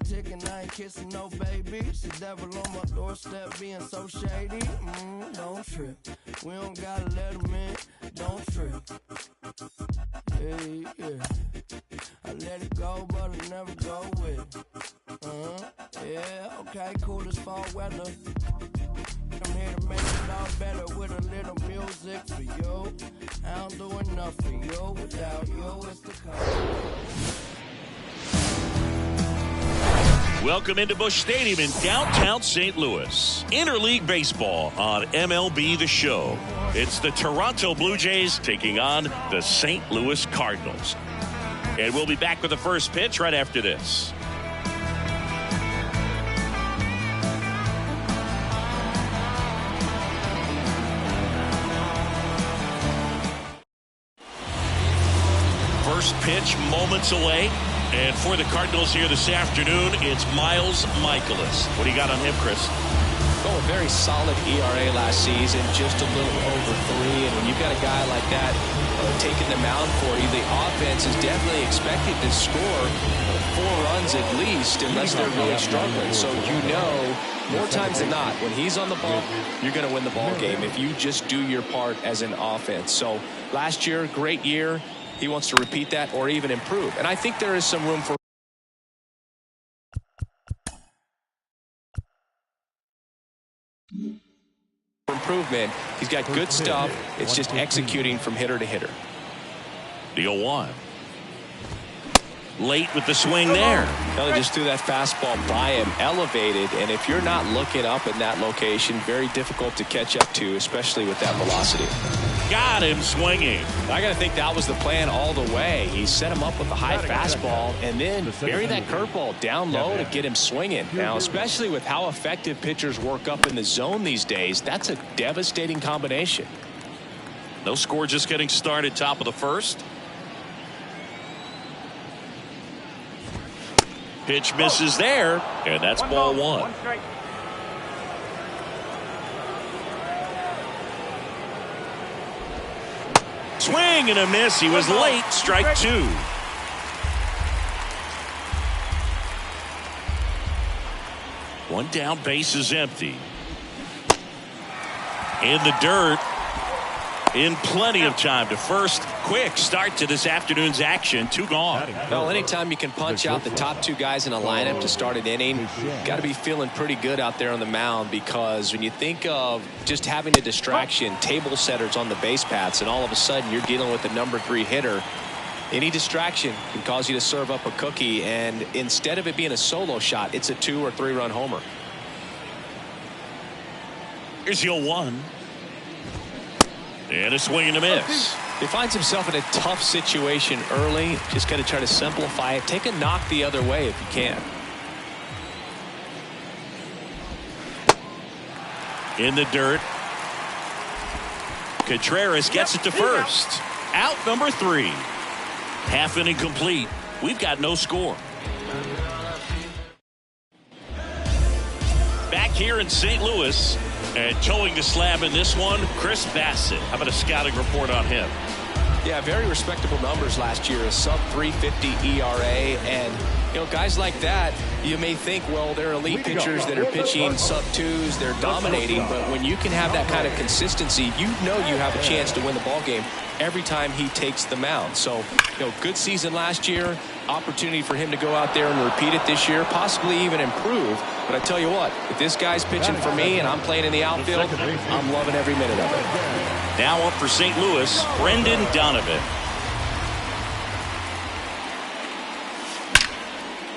ticking, I ain't kissing no babies. The devil on my doorstep being so shady. Don't trip. We don't gotta let him in. Don't trip. Hey, yeah. I let it go, but I never go with it. Yeah, okay, cool as fall weather. I'm here to make it all better with a little music for you. I don't do enough for you. Without you, it's the cold. Welcome into Busch Stadium in downtown St. Louis. Interleague baseball on MLB The Show. It's the Toronto Blue Jays taking on the St. Louis Cardinals. And we'll be back with the first pitch right after this. First pitch moments away. And for the Cardinals here this afternoon, it's Miles Michaelis. What do you got on him, Chris? Oh, a very solid ERA last season, just a little over 3. And when you've got a guy like that taking the mound for you, the offense is definitely expected to score 4 runs at least, unless they're really struggling. So you know, more times than not, when he's on the ball, you're going to win the ball game if you just do your part as an offense. So last year, great year. He wants to repeat that or even improve. And I think there is some room for improvement. He's got good stuff. It's just executing from hitter to hitter. The 0-1. Late with the swing there. Kelly just threw that fastball by him, elevated, and if you're not looking up in that location, very difficult to catch up to, especially with that velocity. Got him swinging. I got to think that was the plan all the way. He set him up with a high fastball and then bury that curveball down low to get him swinging. Now, especially with how effective pitchers work up in the zone these days, that's a devastating combination. No score, just getting started, top of the first. Pitch misses there, and that's ball 1. Swing and a miss. He was late. Strike 2. One down, base is empty. In the dirt. In plenty of time to first. Quick start to this afternoon's action. 2 gone. Well, anytime you can punch out the top 2 guys in a lineup to start an inning, got to be feeling pretty good out there on the mound, because when you think of just having a distraction, table setters on the base paths, and all of a sudden you're dealing with the number 3 hitter, any distraction can cause you to serve up a cookie, and instead of it being a solo shot, it's a 2 or 3 run homer. Here's the 0-1. And a swing and a miss. He finds himself in a tough situation early. Just got to try to simplify it. Take a knock the other way if you can. In the dirt. Contreras gets it to first. Out number 3. Half inning complete. We've got no score. Back here in St. Louis. And towing the slab in this one, Chris Bassett. How about a scouting report on him? Yeah, very respectable numbers last year. A sub 350 ERA. And, you know, guys like that, you may think, well, they're elite pitchers that are pitching sub 2s. They're dominating. But when you can have that kind of consistency, you know you have a chance to win the ball game every time he takes the mound. So, you know, good season last year. Opportunity for him to go out there and repeat it this year, possibly even improve. But I tell you what, if this guy's pitching for me and I'm playing in the outfield, I'm loving every minute of it. Now up for St. Louis, Brendan Donovan.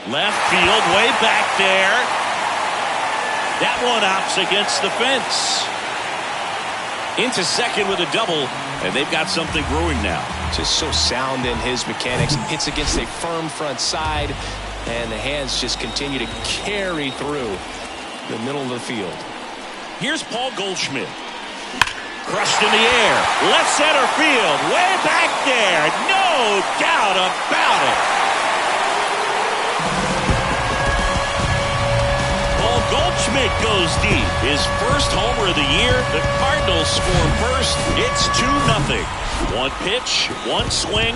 Left field, way back there. That one opts against the fence. Into second with a double, and they've got something brewing now. Just so sound in his mechanics. Hits against a firm front side, and the hands just continue to carry through the middle of the field. Here's Paul Goldschmidt. Crushed in the air. Left center field. Way back there. No doubt about it. Paul Goldschmidt goes deep. His first homer of the year. The Cardinals score first. It's 2-0. One pitch, one swing,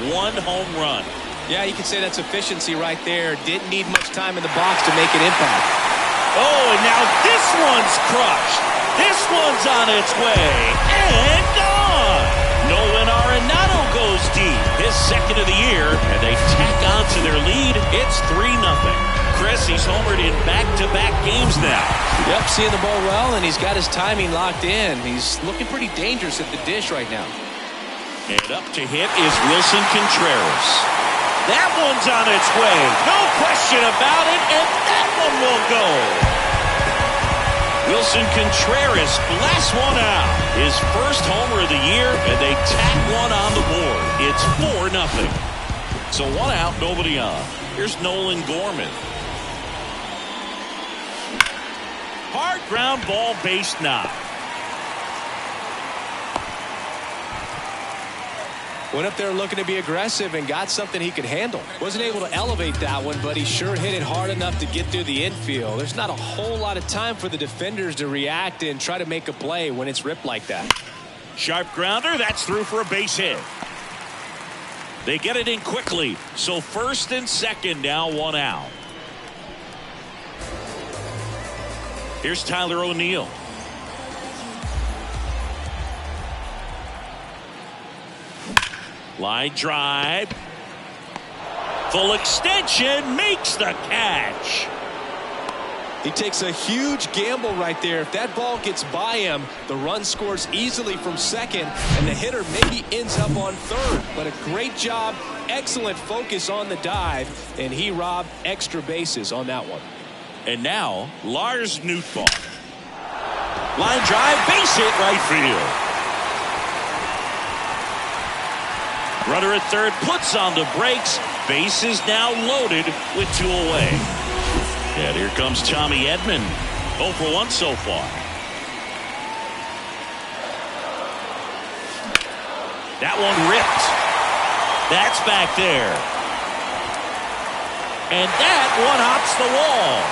one home run. Yeah, you could say that's efficiency right there. Didn't need much time in the box to make an impact. Oh, and now this one's crushed. This one's on its way. And gone. Nolan Arenado goes deep. His second of the year. And they tack on to their lead. It's 3-0. Chris, he's homered in back-to-back games now. Yep, seeing the ball well, and he's got his timing locked in. He's looking pretty dangerous at the dish right now. And up to hit is Wilson Contreras. That one's on its way. No question about it, and that one will go. Wilson Contreras blasts one out. His first homer of the year, and they tack one on the board. It's 4-0. So one out, nobody on. Here's Nolan Gorman. Hard ground ball, base knock. Went up there looking to be aggressive and got something he could handle. Wasn't able to elevate that one, but he sure hit it hard enough to get through the infield. There's not a whole lot of time for the defenders to react and try to make a play when it's ripped like that. Sharp grounder, that's through for a base hit. They get it in quickly, so first and second now, one out. Here's Tyler O'Neill. Line drive. Full extension, makes the catch. He takes a huge gamble right there. If that ball gets by him, the run scores easily from second, and the hitter maybe ends up on third. But a great job, excellent focus on the dive, and he robbed extra bases on that one. And now, Lars Nootbaar. Line drive, base hit, right field. Runner at third puts on the brakes. Base is now loaded with 2 away. And here comes Tommy Edman. 0 for 1 so far. That one ripped. That's back there. And that one hops the wall.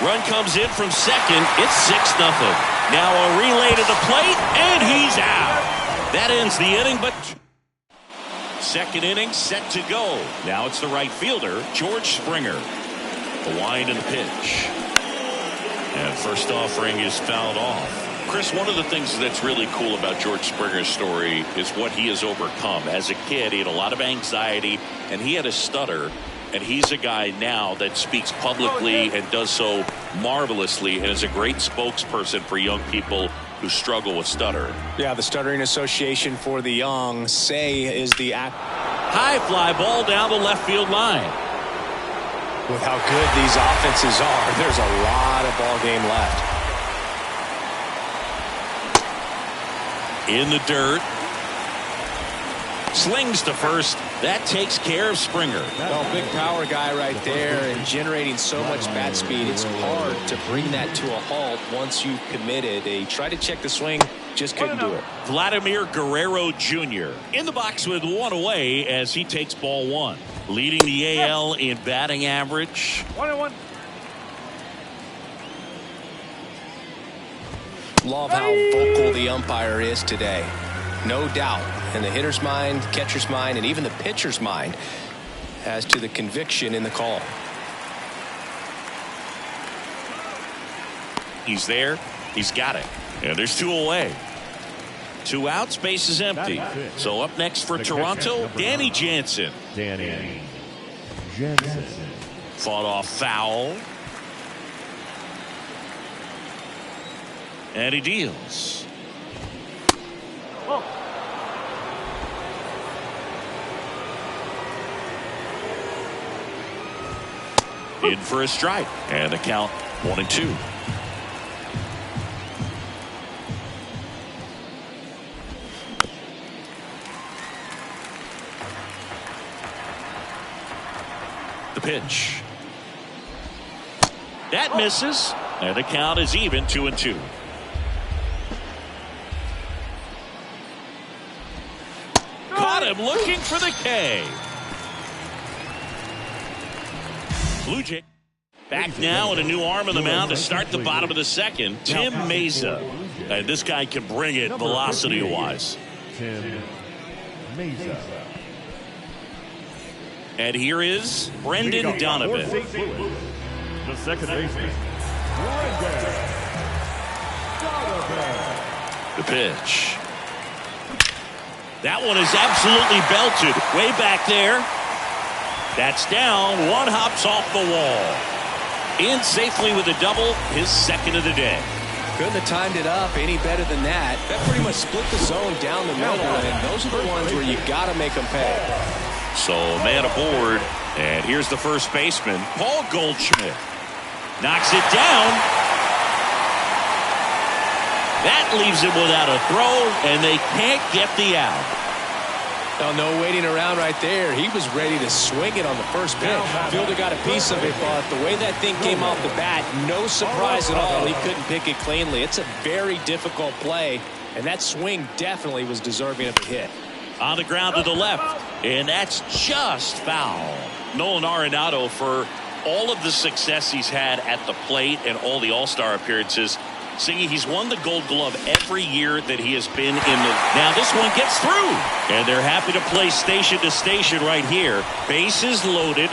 Run comes in from second. It's 6-0. Now a relay to the plate, and he's out. That ends the inning, but second inning set to go. Now it's the right fielder, George Springer. The wind and the pitch. And first offering is fouled off. Chris, one of the things that's really cool about George Springer's story is what he has overcome. As a kid, he had a lot of anxiety, and he had a stutter. And he's a guy now that speaks publicly and does so marvelously and is a great spokesperson for young people who struggle with stutter. Yeah, the Stuttering Association for the Young, SAY, is the high fly ball down the left field line. With how good these offenses are, there's a lot of ball game left. In the dirt. Slings to first. That takes care of Springer. Well, big power guy right there and generating so much bat speed. It's hard to bring that to a halt once you've committed. They tried to check the swing, just couldn't do it. Vladimir Guerrero Jr. in the box with 1 away as he takes ball 1. Leading the AL in batting average. 1-1. Love how vocal the umpire is today. No doubt. In the hitter's mind, catcher's mind, and even the pitcher's mind as to the conviction in the call. He's there. He's got it. And there's 2 away. 2 outs, base is empty. So up next for Toronto, Danny Jansen. Danny Jansen. Fought off foul. And he deals. In for a strike. And the count 1-2. The pitch. That misses. And the count is even 2-2. Caught him looking for the K. Blue Jay back now in a new arm of the mound to start the bottom of the second. Tim Meza. And this guy can bring it velocity-wise. Tim Meza. And here is Brendan Donovan. The second baseman, Brendan Donovan. The pitch. That one is absolutely belted. Way back there. That's down. One hops off the wall. In safely with a double, his second of the day. Couldn't have timed it up any better than that. That pretty much split the zone down the middle, and those are the ones where you got to make them pay. So man aboard, and here's the first baseman, Paul Goldschmidt. Knocks it down. That leaves him without a throw, and they can't get the out. Oh, no waiting around right there. He was ready to swing it on the first pitch. Fielder got a piece of it, but the way that thing came off the bat, no surprise at all. He couldn't pick it cleanly. It's a very difficult play, and that swing definitely was deserving of a hit. On the ground to the left, and that's just foul. Nolan Arenado, for all of the success he's had at the plate and all the All-Star appearances, Singy, he's won the Gold Glove every year that he has been in the... Now this one gets through, and they're happy to play station to station right here. Bases loaded,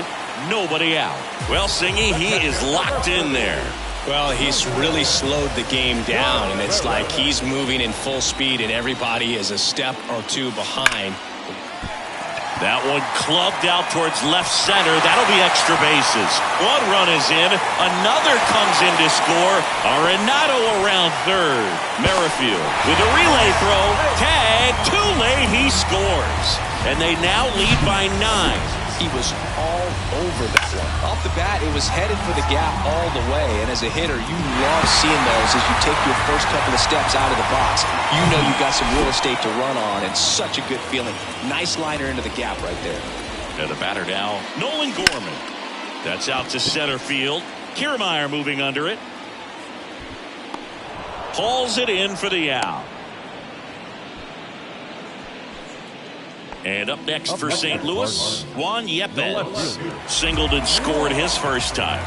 nobody out. Well, Singy, he is locked in there. Well, he's really slowed the game down, and it's like he's moving in full speed, and everybody is a step or two behind. That one clubbed out towards left center. That'll be extra bases. One run is in. Another comes in to score. Arenado around third. Merrifield with a relay throw. Tag. Too late. He scores. And they now lead by 9. He was all over that one. Off the bat, it was headed for the gap all the way. And as a hitter, you love seeing those as you take your first couple of steps out of the box. You know you've got some real estate to run on, and such a good feeling. Nice liner into the gap right there. And the batter now, Nolan Gorman. That's out to center field. Kiermaier moving under it. Hauls it in for the out. And up next for St. Louis, Juan Yepes. Singled and scored his first time.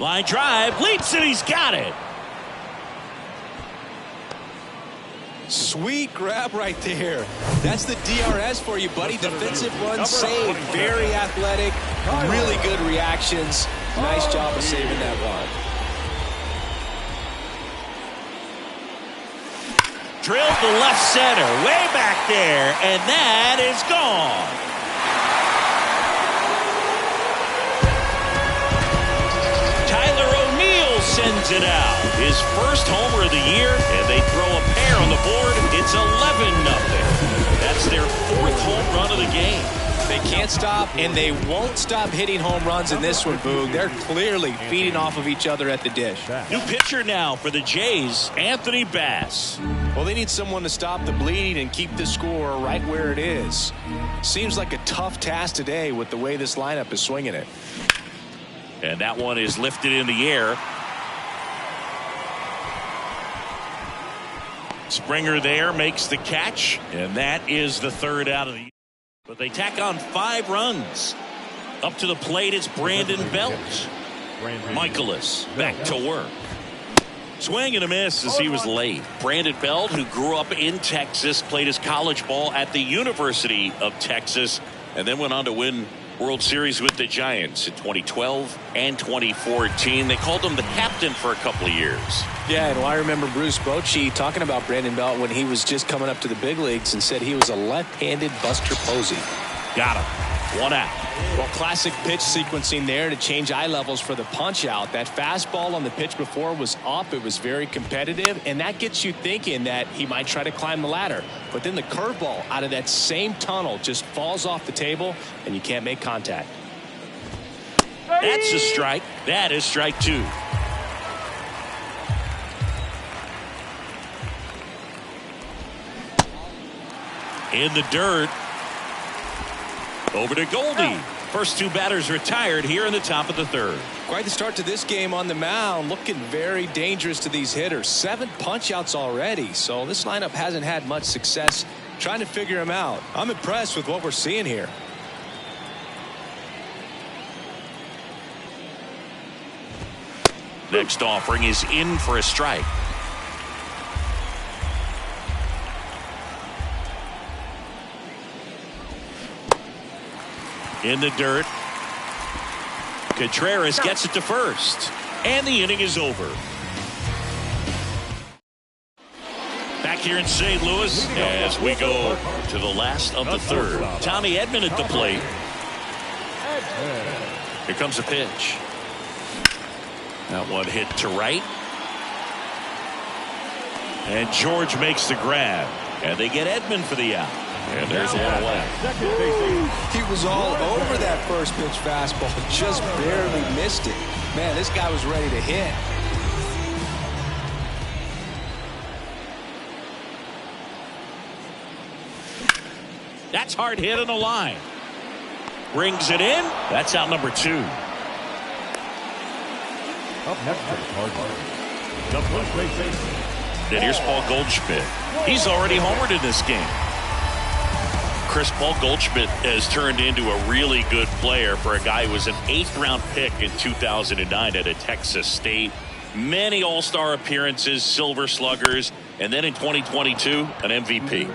Line drive, leaps and he's got it. Sweet grab right there. That's the DRS for you, buddy. Defensive run saved. Very athletic. Really good reactions. Nice job of saving that run. Drilled to left center, way back there, and that is gone. Tyler O'Neill sends it out. His first homer of the year, and they throw a pair on the board. It's 11-0. That's their 4th home run of the game. They can't stop, and they won't stop hitting home runs in this one, Boog. They're clearly feeding off of each other at the dish. New pitcher now for the Jays, Anthony Bass. Well, they need someone to stop the bleeding and keep the score right where it is. Seems like a tough task today with the way this lineup is swinging it. And that one is lifted in the air. Springer there makes the catch, and that is the 3rd out of the year. But they tack on 5 runs. Up to the plate, it's Brandon Belt. Michaelis back to work. Swing and a miss as he was late. Brandon Belt, who grew up in Texas, played his college ball at the University of Texas, and then went on to win World Series with the Giants in 2012 and 2014. They called him the captain for a couple of years. Yeah, and I remember Bruce Bochy talking about Brandon Belt when he was just coming up to the big leagues and said he was a left-handed Buster Posey. Got him. 1 out. Well, classic pitch sequencing there to change eye levels for the punch out. That fastball on the pitch before was up. It was very competitive, and that gets you thinking that he might try to climb the ladder. But then the curveball out of that same tunnel just falls off the table, and you can't make contact. That's a strike. That is strike 2. In the dirt. Over to Goldie. First 2 batters retired here in the top of the 3rd. Quite the start to this game on the mound. Looking very dangerous to these hitters. 7 punch outs already. So this lineup hasn't had much success trying to figure them out. I'm impressed with what we're seeing here. Next offering is in for a strike. In the dirt. Contreras gets it to first. And the inning is over. Back here in St. Louis as we go to the last of the third. Tommy Edman at the plate. Here comes a pitch. That one hit to right. And George makes the grab. And they get Edman for the out. And there's one away. He was all over that first pitch fastball. Just barely missed it. Man, this guy was ready to hit. That's hard hit on the line. Brings it in. That's out number 2. Up next for the Cardinals, the first baseman. And here's Paul Goldschmidt. He's already homered in this game. Paul Goldschmidt has turned into a really good player for a guy who was an 8th-round pick in 2009 at a Texas State. Many All-Star appearances, Silver Sluggers, and then in 2022, an MVP.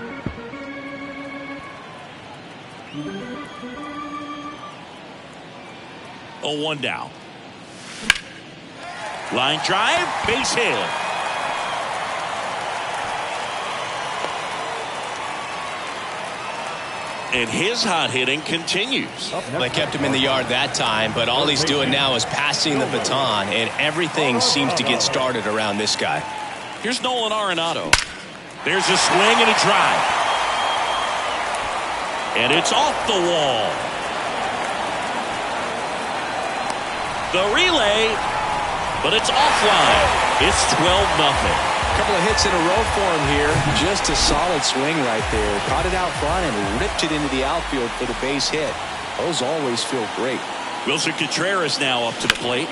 Oh, 1 down. Line drive, base hit. And his hot hitting continues. They kept him in the yard that time, but all he's doing now is passing the baton, and everything seems to get started around this guy. Here's Nolan Arenado. There's a swing and a drive. And it's off the wall. The relay, but it's offline. It's 12-0. Couple of hits in a row for him here. Just a solid swing right there. Caught it out front and ripped it into the outfield for the base hit. Those always feel great. Wilson Contreras now up to the plate.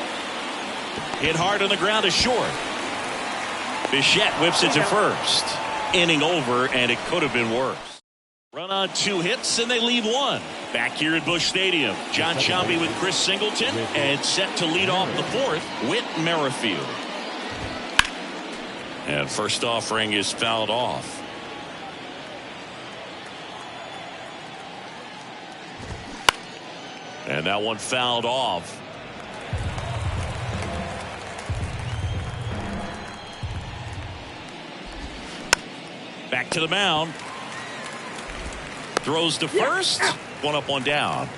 Hit hard on the ground is short. Bichette whips it to first. Inning over, and it could have been worse. Run on 2 hits, and they leave 1. Back here at Busch Stadium, John Sciambi with Chris Singleton, and set to lead off the 4th, Whit Merrifield. And first offering is fouled off. And that one fouled off. Back to the mound. Throws to first. 1 up, 1 down.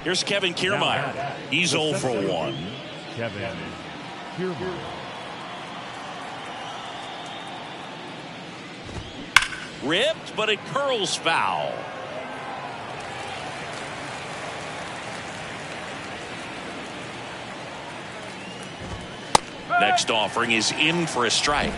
Here's Kevin Kiermaier. He's 0 for 1. Kevin Kiermaier. Ripped, but it curls foul. Next offering is in for a strike.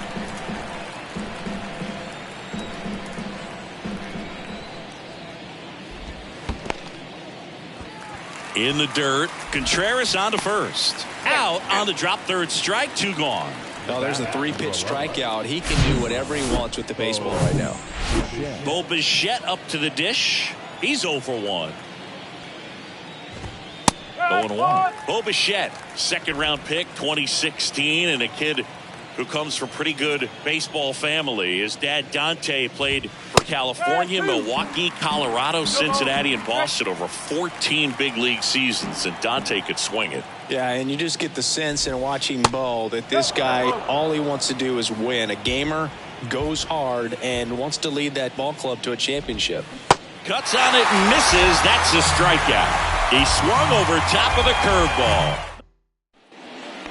In the dirt. Contreras on to first. Out on the drop, 3rd strike, 2 gone. Oh, there's a 3-pitch strikeout. He can do whatever he wants with the baseball right now. Bo Bichette up to the dish. He's 0 for 1. 0-1. Bo Bichette, 2nd-round pick, 2016, and a kid who comes from pretty good baseball family. His dad, Dante, played for California, Milwaukee, Colorado, Cincinnati, and Boston over 14 big league seasons, and Dante could swing it. Yeah, and you just get the sense in watching Bo that this guy, all he wants to do is win. A gamer, goes hard, and wants to lead that ball club to a championship. Cuts on it and misses. That's a strikeout. He swung over top of the curveball.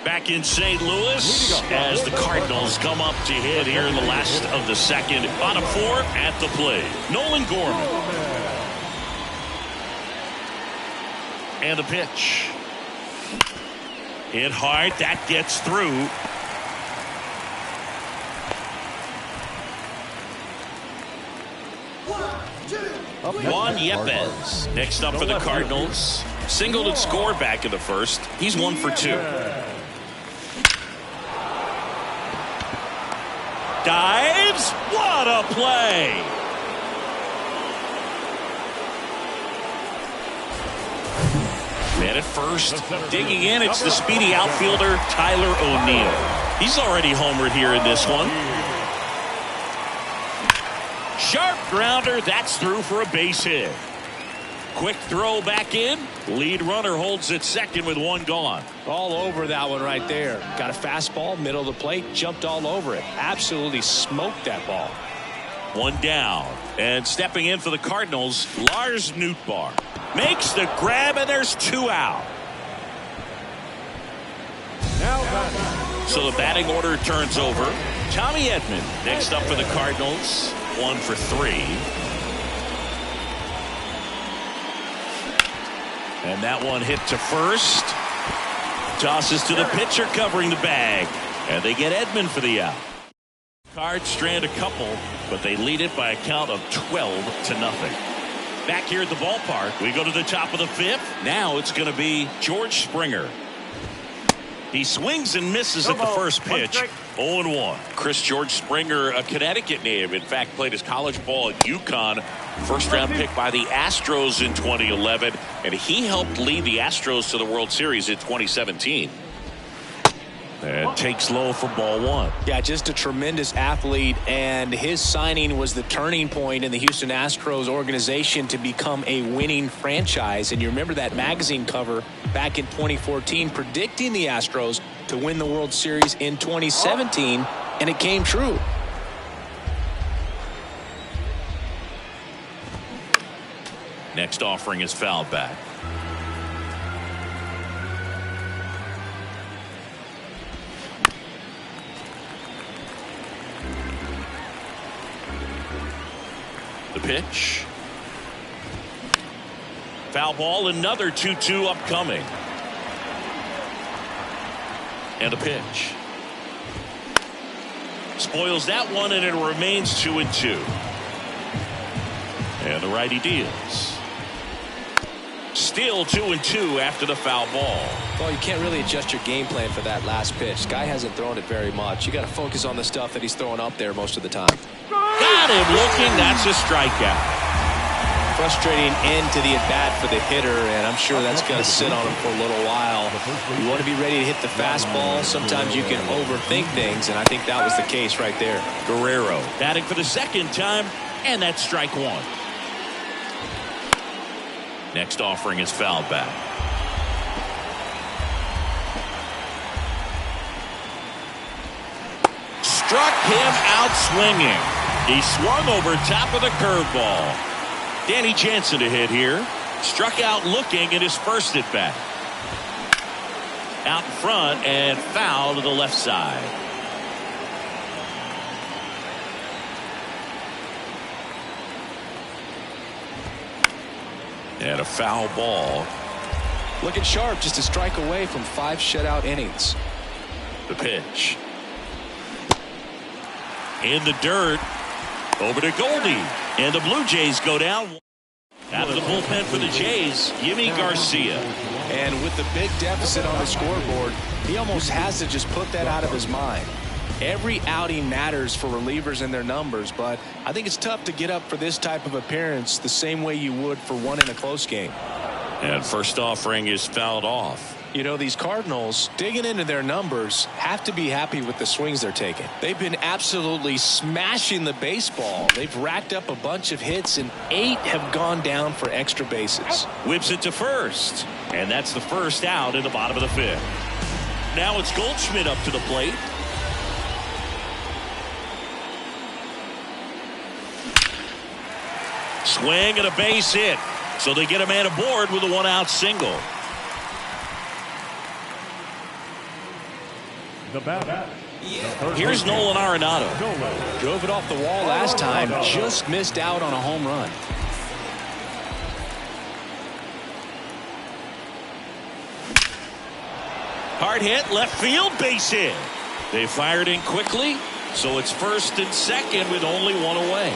Back in St. Louis as the Cardinals come up to hit here in the last of the 2nd. Bottom 4 at the plate. Nolan Gorman. And the pitch. Hit hard. That gets through. Juan Yepez next up for the Cardinals. Singled and scored back in the 1st. He's 1 for 2. Dives. What a play. Man at first. Digging in, it's the speedy outfielder Tyler O'Neill. He's already homered here in this one. Sharp grounder. That's through for a base hit. Quick throw back in. Lead runner holds at second with one gone. All over that one right there. Got a fastball, middle of the plate, jumped all over it. Absolutely smoked that ball. One down. And stepping in for the Cardinals, Lars Nootbaar. Makes the grab, and there's two out. So the batting order turns over. Tommy Edman next up for the Cardinals. 1 for 3. And that one hit to first. Tosses to the pitcher covering the bag. And they get Edman for the out. Cards strand a couple, but they lead it by a count of 12-0. Back here at the ballpark, we go to the top of the 5th. Now it's going to be George Springer. He swings and misses at the first pitch. 0-1. George Springer, a Connecticut native. In fact, played his college ball at UConn. First-round pick by the Astros in 2011. And he helped lead the Astros to the World Series in 2017. And takes low for ball 1. Yeah, just a tremendous athlete, and his signing was the turning point in the Houston Astros organization to become a winning franchise. And you remember that magazine cover back in 2014 predicting the Astros to win the World Series in 2017, and it came true. Next offering is fouled back. The pitch. Foul ball, another 2-2 upcoming. And a pitch. Spoils that one, and it remains 2-2. And the righty deals. Still 2-2 after the foul ball. Well, you can't really adjust your game plan for that last pitch. Guy hasn't thrown it very much. You got to focus on the stuff that he's throwing up there most of the time. Got him looking. That's a strikeout. Frustrating end to the at-bat for the hitter, and I'm sure that's going to sit on him for a little while. You want to be ready to hit the fastball. Sometimes you can overthink things, and I think that was the case right there. Guerrero batting for the second time, and that's strike 1. Next offering is fouled back. Struck him out swinging. He swung over top of the curveball. Danny Jansen to hit here. Struck out looking in his first at bat. Out in front and foul to the left side. And a foul ball. Looking sharp, just a strike away from 5 shutout innings. The pitch. In the dirt. Over to Goldie. And the Blue Jays go down. Out of the bullpen for the Jays, Yimi Garcia. And with the big deficit on the scoreboard, he almost has to just put that out of his mind. Every outing matters for relievers and their numbers, but I think it's tough to get up for this type of appearance the same way you would for one in a close game. And first offering is fouled off. You know, these Cardinals, digging into their numbers, have to be happy with the swings they're taking. They've been absolutely smashing the baseball. They've racked up a bunch of hits, and 8 have gone down for extra bases. Whips it to first. And that's the first out in the bottom of the 5th. Now it's Goldschmidt up to the plate. Swing and a base hit. So they get a man aboard with a 1-out single. The batter. Here's Nolan Arenado. Drove it off the wall last time. Just missed out on a home run. Hard hit, left field, base hit. They fired in quickly, so it's first and second with only 1 away.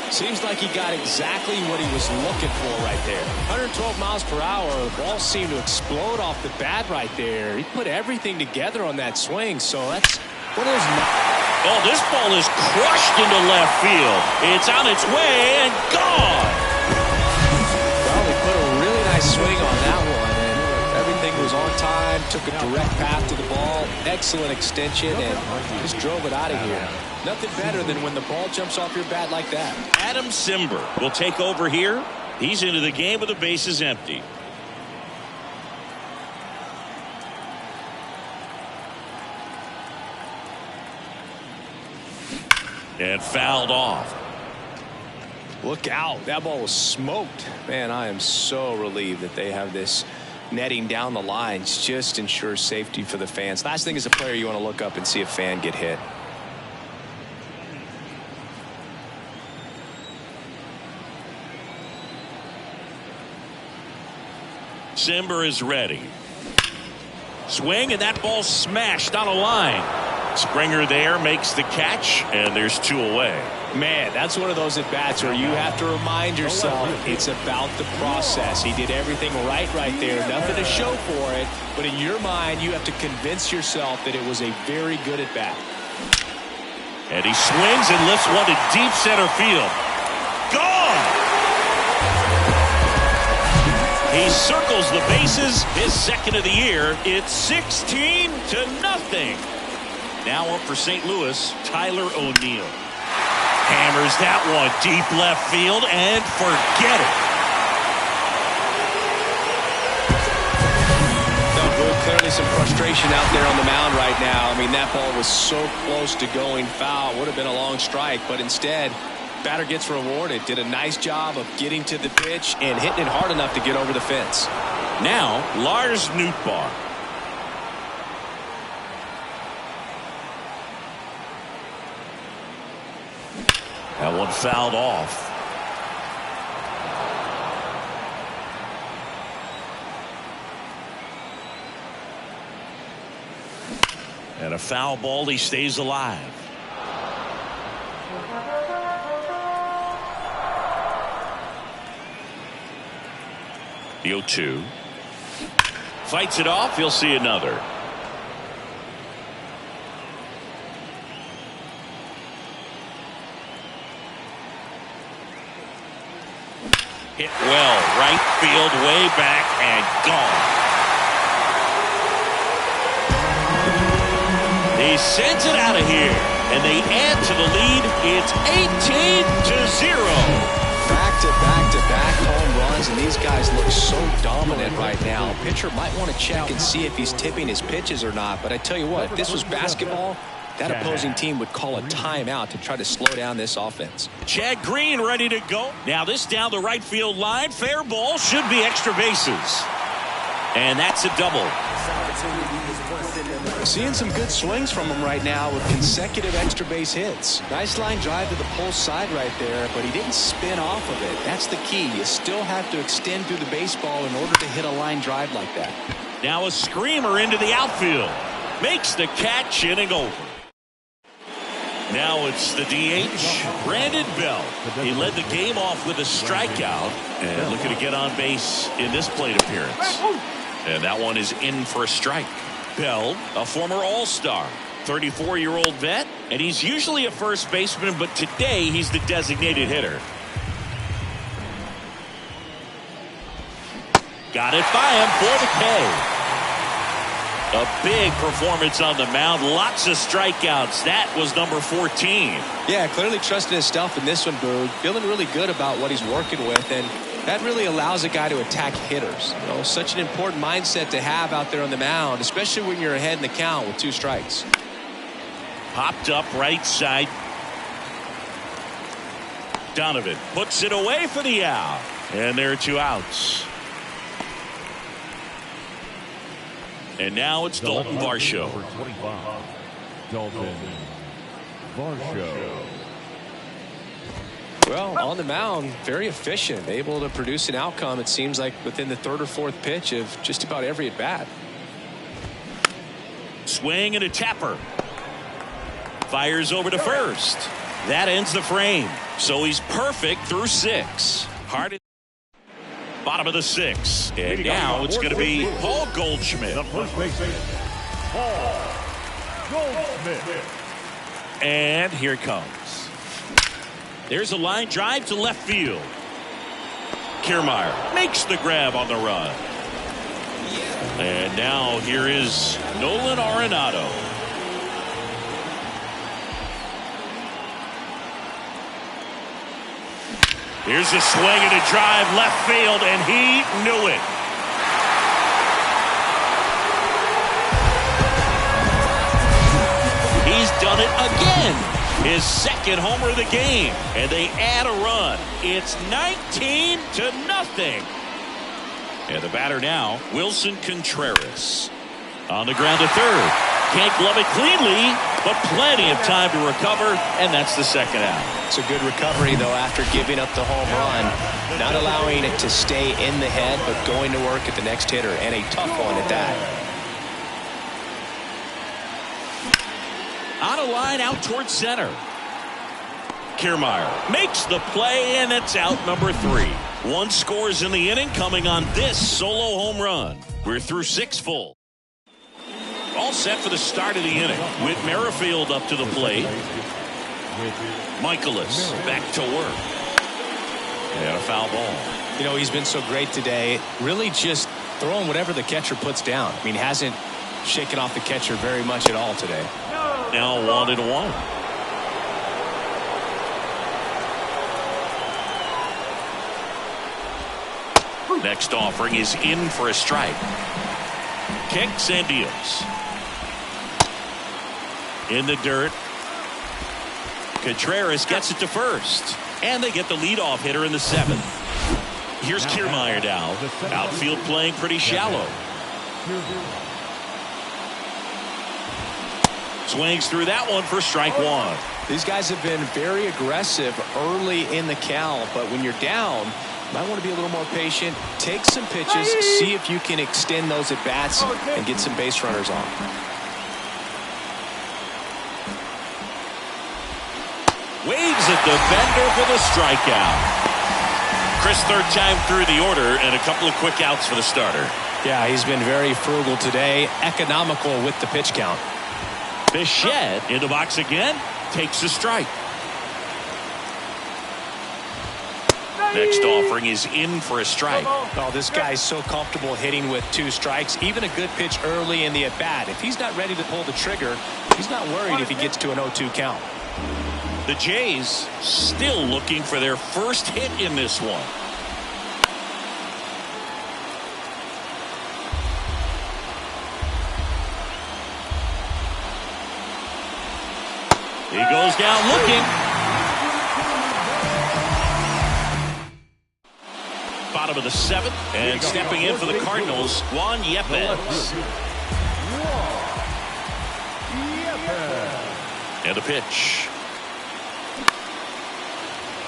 Seems like he got exactly what he was looking for right there. 112 miles per hour. The ball seemed to explode off the bat right there. He put everything together on that swing, so that's one of those. Oh, this ball is crushed into left field. It's on its way and gone. Well, he put a really nice swing on that one, and everything was on time, took a direct path to the ball, excellent extension, and just drove it out of here. Nothing better than when the ball jumps off your bat like that. Adam Simber will take over here. He's into the game with the bases empty. And fouled off. Look out. That ball was smoked. Man, I am so relieved that they have this netting down the lines. Just ensures safety for the fans. Last thing as a player, you want to look up and see a fan get hit. Simber is ready. Swing, and that ball smashed on a line. Springer there makes the catch, and there's 2 away. Man, that's one of those at-bats where you have to remind yourself it's about the process. He did everything right there. Nothing to show for it, but in your mind, you have to convince yourself that it was a very good at-bat. And he swings and lifts one to deep center field. Gone! He circles the bases, his second of the year. It's 16-0. Now up for St. Louis, Tyler O'Neill. Hammers that one deep left field and forget it. Clearly some frustration out there on the mound right now. I mean, that ball was so close to going foul. Would have been a long strike, but instead, batter gets rewarded. Did a nice job of getting to the pitch and hitting it hard enough to get over the fence. Now, Lars Nootbaar. That one fouled off. And a foul ball, he stays alive. The 0-2. Fights it off, he'll see another. Hit well, right field, way back, and gone. He sends it out of here, and they add to the lead. It's 18-0. Back-to-back home runs, and these guys look so dominant right now. Pitcher might want to check and see if he's tipping his pitches or not, but I tell you what, if this was basketball, that opposing team would call a timeout to try to slow down this offense. Chad Green ready to go. Now this down the right field line. Fair ball, should be extra bases. And that's a double. Seeing some good swings from him right now with consecutive extra base hits. Nice line drive to the pole side right there, but he didn't spin off of it. That's the key. You still have to extend through the baseball in order to hit a line drive like that. Now a screamer into the outfield. Makes the catch, inning over. Now it's the DH, Brandon Bell. He led the game off with a strikeout and looking to get on base in this plate appearance. And that one is in for a strike. Bell, a former All-Star, 34-year-old vet, and he's usually a first baseman, but today he's the designated hitter. Got it by him for the K. A big performance on the mound. Lots of strikeouts. That was number 14. Yeah, clearly trusting his stuff in this one, Boog. Feeling really good about what he's working with, and that really allows a guy to attack hitters. You know, such an important mindset to have out there on the mound, especially when you're ahead in the count with 2 strikes. Popped up right side. Donovan puts it away for the out. And there are 2 outs. And now it's Dalton Varsho. Dalton Varsho. Well, on the mound, very efficient, able to produce an outcome, it seems like, within the 3rd or 4th pitch of just about every at-bat. Swing and a tapper. Fires over to first. That ends the frame. So he's perfect through 6. Hard. Bottom of the 6th. And now it's going to be Paul Goldschmidt. The first baseman, Paul Goldschmidt. And here it comes. There's a line drive to left field. Kiermaier makes the grab on the run. And now here is Nolan Arenado. Here's a swing and a drive left field, and he knew it. He's done it again. His second homer of the game, and they add a run. It's 19-0. And the batter now, Wilson Contreras. On the ground to third. Can't glove it cleanly, but plenty of time to recover, and that's the second out. It's a good recovery, though, after giving up the home run. Not allowing it to stay in the head, but going to work at the next hitter, and a tough one at that. On a line out towards center. Kiermaier makes the play, and it's out number 3. 1 scores in the inning, coming on this solo home run. We're through 6 full. All set for the start of the inning. With Merrifield up to the plate. Michaelis back to work. And a foul ball. You know, he's been so great today. Really just throwing whatever the catcher puts down. I mean, hasn't shaken off the catcher very much at all today. Now 1-1. Next offering is in for a strike. Kicks and deals. In the dirt. Contreras gets it to first. And they get the leadoff hitter in the 7th. Here's Kiermaier now. Outfield playing pretty shallow. Swings through that one for strike 1. These guys have been very aggressive early in the count, but when you're down, you might want to be a little more patient. Take some pitches, see if you can extend those at bats and get some base runners on. Waves at the bender for the strikeout. Chris, third time through the order, and a couple of quick outs for the starter. Yeah, he's been very frugal today, economical with the pitch count. Bichette in the box again, takes a strike. Next offering is in for a strike. Oh, this guy's so comfortable hitting with 2 strikes. Even a good pitch early in the at-bat. If he's not ready to pull the trigger, he's not worried if he gets to an 0-2 count. The Jays still looking for their first hit in this one. He goes down looking. Bottom of the 7th, and stepping in for the Cardinals, Juan Yepez. And the pitch.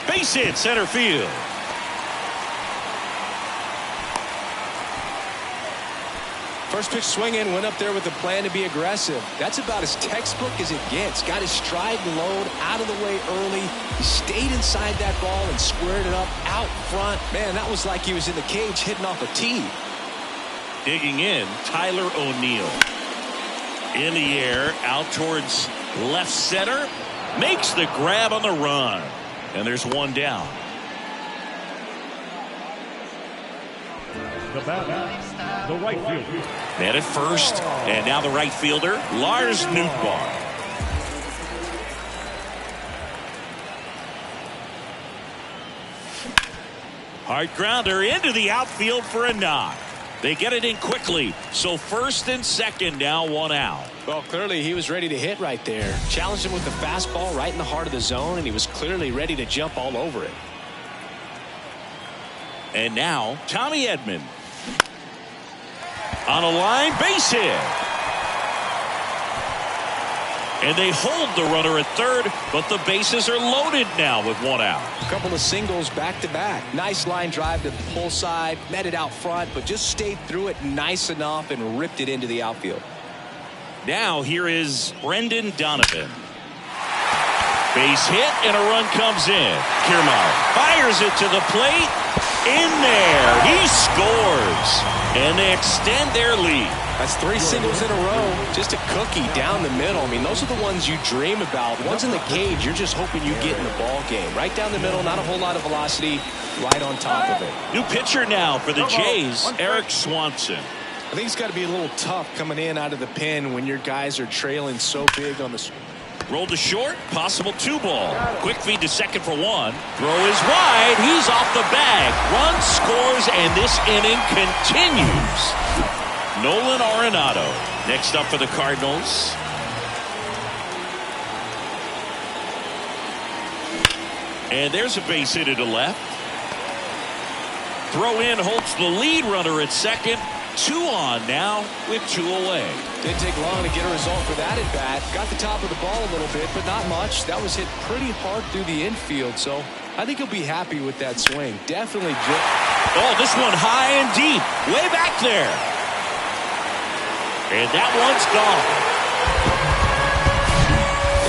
Base hit, center field. First pitch swinging, went up there with a plan to be aggressive. That's about as textbook as it gets. Got his stride and load out of the way early. He stayed inside that ball and squared it up out front. Man, that was like he was in the cage hitting off a tee. Digging in, Tyler O'Neill. In the air, out towards left center. Makes the grab on the run. And there's one down. The batter, the right fielder. Man at first, and now the right fielder, Lars Nootbaar. Hard grounder into the outfield for a knock. They get it in quickly, so first and second now, 1 out. Well, clearly he was ready to hit right there. Challenged him with the fastball right in the heart of the zone, and he was clearly ready to jump all over it. And now, Tommy Edman. On a line, base hit. And they hold the runner at third, but the bases are loaded now with 1 out. A couple of singles back-to-back. Nice line drive to the pull side, met it out front, but just stayed through it nice enough and ripped it into the outfield. Now here is Brendan Donovan. Base hit, and a run comes in. Kiermaier fires it to the plate. In there, he scores, and they extend their lead. That's 3 singles in a row. Just a cookie down the middle. I mean, those are the ones you dream about. Ones in the cage, you're just hoping you get in the ball game. Right down the middle, not a whole lot of velocity, right on top of it. New pitcher now for the Jays, Eric Swanson. I think it's got to be a little tough coming in out of the pen when your guys are trailing so big on the. Rolled to short, possible 2-ball. Quick feed to second for 1. Throw is wide. He's off the bag. Run scores, and this inning continues. Nolan Arenado next up for the Cardinals. And there's a base hit to left. Throw in holds the lead runner at second. 2 on now with 2 away. Didn't take long to get a result for that at bat. Got the top of the ball a little bit, but not much. That was hit pretty hard through the infield, so I think he'll be happy with that swing. Definitely. Oh, this one high and deep. Way back there. And that one's gone.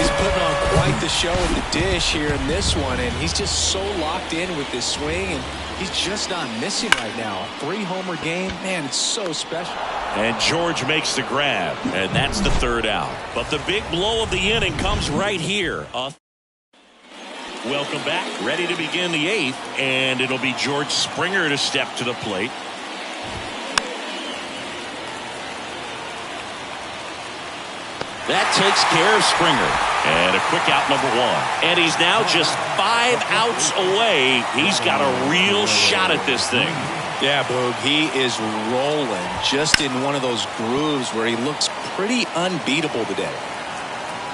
He's putting on quite the show at the dish here in this one, and he's just so locked in with this swing, and he's just not missing right now. 3-homer game, man, it's so special. And George makes the grab, and that's the 3rd out. But the big blow of the inning comes right here. Welcome back. Ready to begin the 8th, and it'll be George Springer to step to the plate. That takes care of Springer. And a quick out, number 1. And he's now just 5 outs away. He's got a real shot at this thing. Yeah, Boog, he is rolling just in one of those grooves where he looks pretty unbeatable today.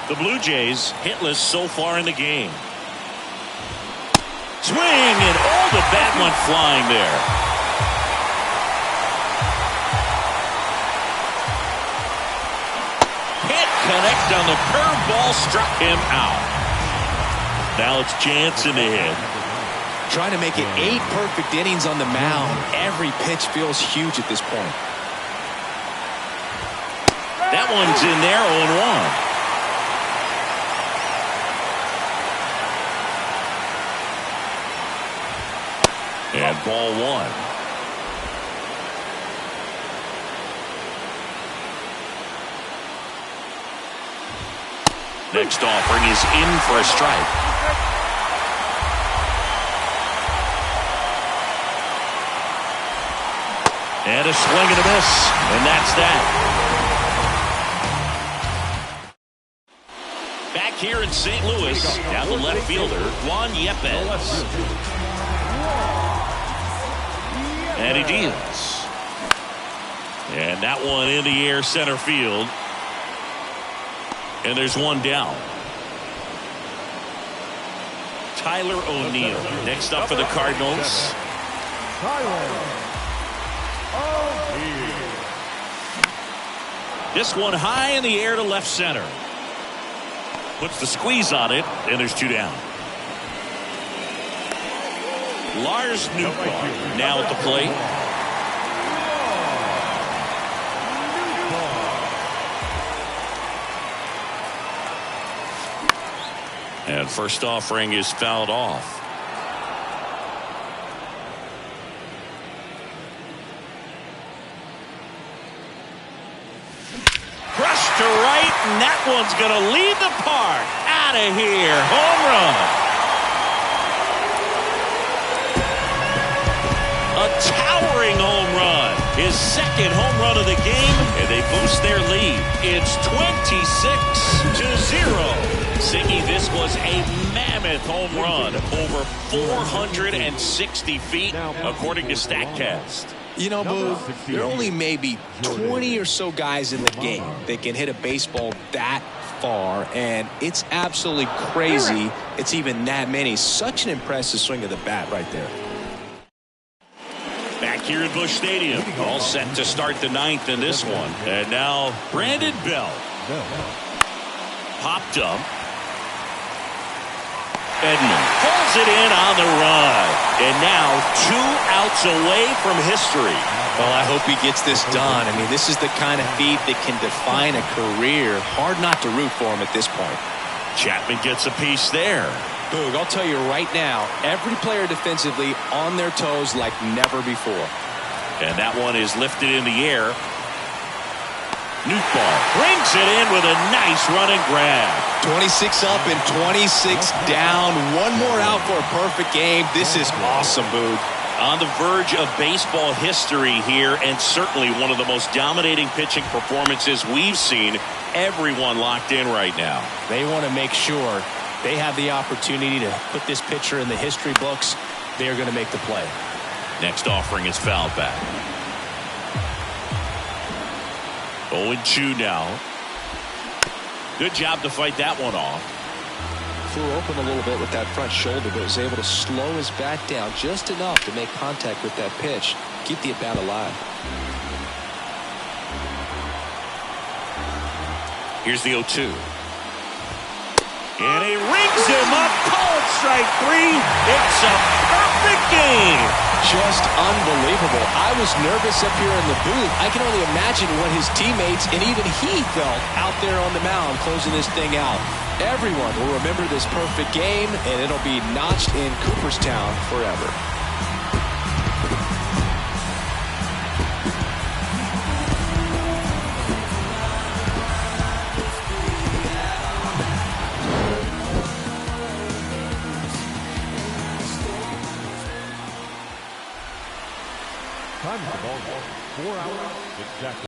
The Blue Jays hitless so far in the game. Swing, and all the bat went flying there. Connect on the curveball, struck him out. Now it's Jansen to hit. Trying to make it 8 perfect innings on the mound. Every pitch feels huge at this point. That one's in there, 0-1. And ball 1. Next offering is in for a strike. And a swing and a miss. And that's that. Back here in St. Louis, down the left fielder, Juan Yepes. And he deals. And that one in the air center field. And there's one down. Tyler O'Neill next up for the Cardinals. This one high in the air to left center. Puts the squeeze on it, and there's 2 down. Lars Nootbaar now at the plate. And first offering is fouled off. Crushed to right, and that one's going to leave the park. Out of here. Home run. A towering home run. His 2nd home run of the game, and they boost their lead. It's 26-0. Siggy, this was a mammoth home run, over 460 feet, according to StatCast. You know, Boo, there are only maybe 20 or so guys in the game that can hit a baseball that far, and it's absolutely crazy it's even that many. Such an impressive swing of the bat right there. Back here at Busch Stadium, all set to start the 9th in this one. And now Brandon Belt. Popped up. Edman pulls it in on the run. And now 2 outs away from history. Well, I hope he gets this done. I mean, this is the kind of feat that can define a career. Hard not to root for him at this point. Chapman gets a piece there. Boog, I'll tell you right now, every player defensively on their toes like never before. And that one is lifted in the air. Nootbaar brings it in with a nice running grab. 26 up and 26 down. One more out for a perfect game. This is awesome, Boog. On the verge of baseball history here, and certainly one of the most dominating pitching performances we've seen. Everyone locked in right now. They want to make sure they have the opportunity to put this pitcher in the history books. They are going to make the play. Next offering is fouled back. 0-2 now. Good job to fight that one off. Flew open a little bit with that front shoulder, but was able to slow his bat down just enough to make contact with that pitch. Keep the at-bat alive. Here's the 0-2. And he rings him up. Called strike 3. It's a perfect game. Just unbelievable. I was nervous up here in the booth. I can only imagine what his teammates and even he felt out there on the mound closing this thing out. Everyone will remember this perfect game, and it'll be notched in Cooperstown forever. Time of the ball, 4 hours exactly.